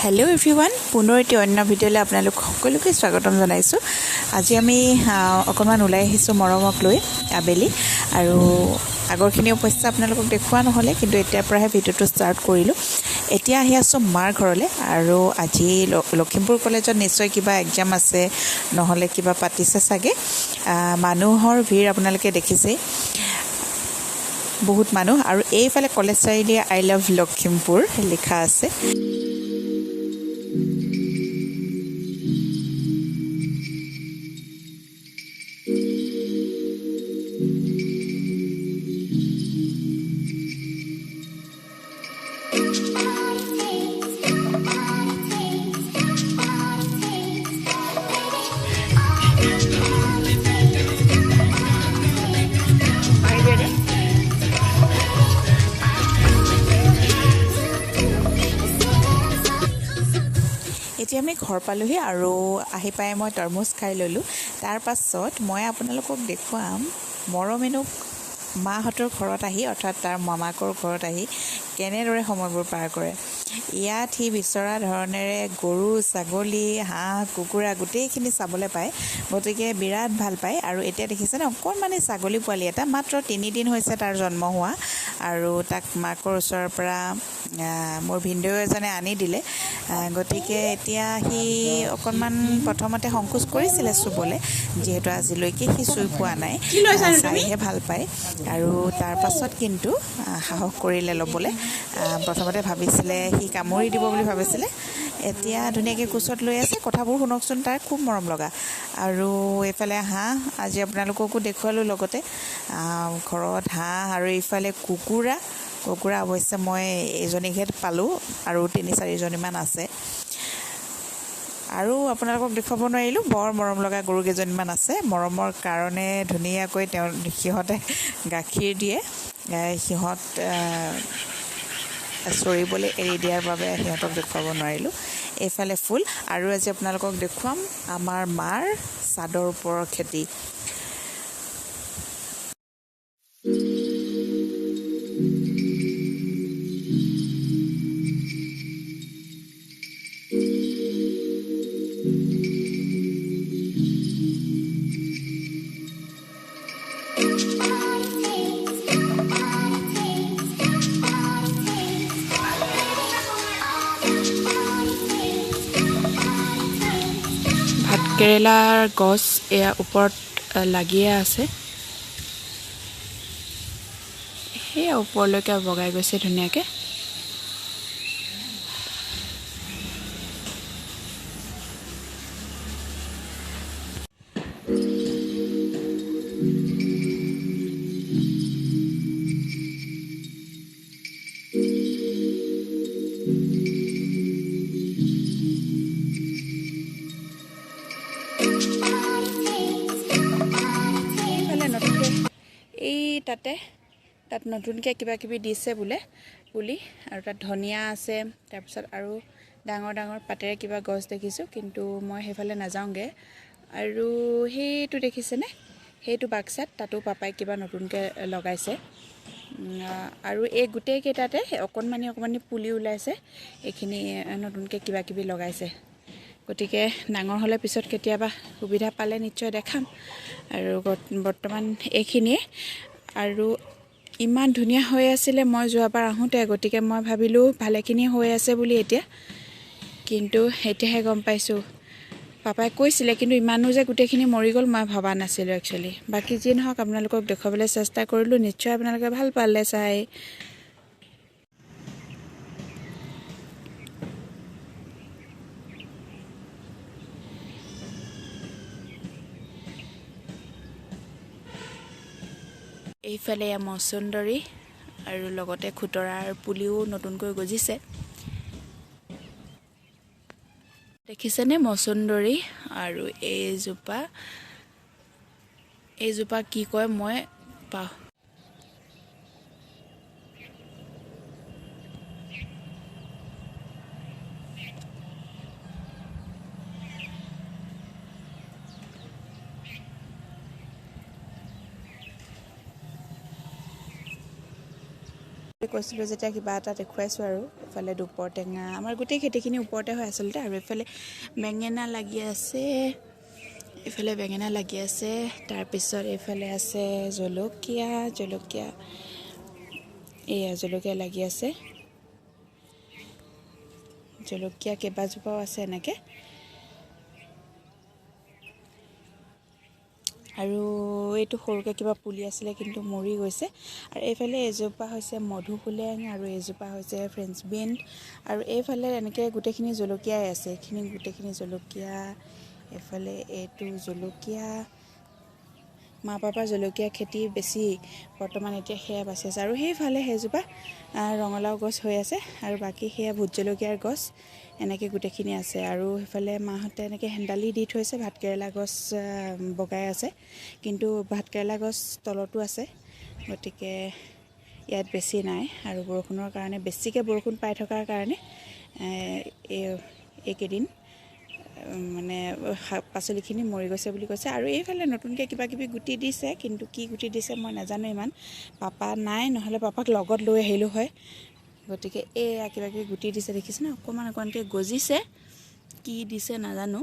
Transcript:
Hello everyone पुनर eighty अन्य भिडिओले आपनालोक सकलोके स्वागतम जनाइছো। আজি আমি অকণমান ওলাই আহিছো মৰমক লৈ আবেলি আৰু আগৰখিনি অৱস্থা আপোনালোকক দেখুৱা নহলে কিন্তু এতিয়াৰ পৰাহে ভিডিওটো ষ্টাৰ্ট কৰিলো। এতিয়া আহি আছো মাৰ ঘৰলে আৰু আজি লখিমপুৰ কলেজত নিশ্চয় কিবা এক্সাম আছে নহলে কিবা পাতিছে সাগে। মানুহৰ ভিৰ আপোনালোকে দেখিছে বহুত মানুহ আৰু এইফালে college Chariali I love Lakhimpur লিখা আছে। এতিয়া আমি ঘৰ পালোহি আৰু আহি পাই মই তৰমুজ খাই ললো। তাৰ পাছত মই আপোনালোকক দেখুৱাম মৰমেনুক মাহঁতৰ ঘৰত আহি অৰ্থাৎ তাৰ মামাকৰ ঘৰত আহি কেনেদৰে সময়বোৰ পাৰ কৰে। ইয়াত সি বিচৰা ধৰণেৰে গৰু ছাগলী হাঁহ কুকুৰা গোটেইখিনি চাবলৈ পায়, গতিকে বিৰাট ভাল পায়। আৰু এতিয়া দেখিছেনে অকণমানি ছাগলী পোৱালি এটা মাত্ৰ 3 দিন হৈছে তাৰ জন্ম হোৱা আৰু তাক মাকৰ ওচৰৰ পৰা মোৰ ভিনদেউ এজনে আনি দিলে। গতিকে এতিয়া সি অকণমান প্ৰথমতে সংকোচ কৰিছিলে চুবলৈ, যিহেতু আজিলৈকে সি চুই পোৱা নাই, চাইহে ভাল পায়। আৰু তাৰ পাছত কিন্তু সাহস কৰিলে ল'বলৈ। প্ৰথমতে ভাবিছিলে সি কামুৰি দিব বুলি ভাবিছিলে, এতিয়া ধুনীয়াকৈ কোচত লৈ আছে। কথাবোৰ শুনকচোন, তাৰ খুব মৰম লগা। আৰু এইফালে হাঁহ আজি আপোনালোককো দেখুৱালোঁ, লগতে ঘৰত হাঁহ আৰু এইফালে কুকুৰা অৱশ্যে মই এজনীহে পালোঁ আৰু 3-4জনীমান আছে। আৰু আপোনালোকক দেখুৱাব নোৱাৰিলোঁ, বৰ মৰম লগা গৰু কেইজনীমান আছে। মৰমৰ কাৰণে ধুনীয়াকৈ সিহঁতে গাখীৰ দিয়ে। সিহঁত চৰিবলৈ এৰি দিয়াৰ বাবে সিহঁতক দেখুৱাব নোৱাৰিলোঁ। এইফালে ফুল আৰু আজি আপোনালোকক দেখুৱাম আমাৰ মাৰ চাদৰ ওপৰৰ খেতি। ভাতকেৰেলাৰ গছ এয়া ওপৰত লাগিয়ে আছে, সেয়া ওপৰলৈকে বগাই গৈছে ধুনীয়াকৈ। এই তাত নতুনকৈ কিবা কিবি দিছে বোলে পুলি, আৰু তাত ধনিয়া আছে। তাৰপিছত আৰু ডাঙৰ ডাঙৰ পাতেৰে কিবা গছ দেখিছোঁ, কিন্তু মই সেইফালে নাযাওঁগৈ। আৰু সেইটো দেখিছেনে, সেইটো বাক্সাত তাতো পাপাই কিবা নতুনকৈ লগাইছে। আৰু এই গোটেইকেইটাতে অকণমানি পুলি ওলাইছে, এইখিনি নতুনকৈ কিবা কিবি লগাইছে। গতিকে ডাঙৰ হ'লে পিছত কেতিয়াবা সুবিধা পালে নিশ্চয় দেখাম। আৰু বৰ্তমান এইখিনিয়ে। আৰু ইমান ধুনীয়া হৈ আছিলে মই যোৱাবাৰ আহোঁতে, গতিকে মই ভাবিলোঁ ভালেখিনি হৈ আছে বুলি এতিয়া, কিন্তু এতিয়াহে গম পাইছোঁ। পাপাই কৈছিলে, কিন্তু ইমানো যে গোটেইখিনি মৰি গ'ল মই ভবা নাছিলোঁ একচুৱেলি। বাকী যি নহওক আপোনালোকক দেখুৱাবলৈ চেষ্টা কৰিলোঁ, নিশ্চয় আপোনালোকে ভাল পালে চাই। এইফালে মচুন্দৰী আৰু লগতে খুতৰাৰ পুলিও নতুনকৈ গজিছে। দেখিছেনে মচুন্দৰী আৰু এইজোপা কি কয় মই কৈছিলোঁ যেতিয়া কিবা এটা দেখুৱাইছোঁ আৰু এইফালে দুপৰ টেঙা আমাৰ গোটেই খেতিখিনি ওপৰতে হয় আচলতে আৰু এইফালে বেঙেনা লাগি আছে তাৰপিছত এইফালে আছে জলকীয়া এয়া জলকীয়া লাগি আছে জলকীয়া কেইবাজোপাও আছে এনেকৈ আৰু এইটো সৰুকৈ কিবা পুলি আছিলে কিন্তু মৰি গৈছে আৰু এইফালে এজোপা হৈছে মধুসোলেং আৰু এজোপা হৈছে ফ্ৰেঞ্চ বিন আৰু এইফালে এনেকৈ গোটেইখিনি জলকীয়াই আছে এইখিনি গোটেইখিনি জলকীয়া এইফালে এইটো জলকীয়া মা পাপাৰ জলকীয়া খেতি বেছি বৰ্তমান এতিয়া সেয়া বাচি আছে আৰু সেইফালে সেইজোপা ৰঙালাও গছ হৈ আছে আৰু বাকী সেয়া ভোট জলকীয়াৰ গছ এনেকৈ গোটেইখিনি আছে আৰু সেইফালে মাহঁতে এনেকৈ হেন্দালি দি থৈছে ভাতকেৰেলা গছ বগাই আছে কিন্তু ভাতকেৰেলা গছ তলতো আছে গতিকে ইয়াত বেছি নাই আৰু বৰষুণৰ কাৰণে বেছিকৈ বৰষুণ পাই থকাৰ কাৰণে এইকেইদিন মানে শাক পাচলিখিনি মৰি গৈছে বুলি কৈছে আৰু এইফালে নতুনকৈ কিবা কিবি গুটি দিছে কিন্তু কি গুটি দিছে মই নাজানো ইমান পাপা নাই নহ'লে পাপাক লগত লৈ আহিলোঁ হয় গতিকে এয়া কিবা কিবি গুটি দিছে দেখিছে ন অকণমান অকণমানকৈ গজিছে কি দিছে নাজানো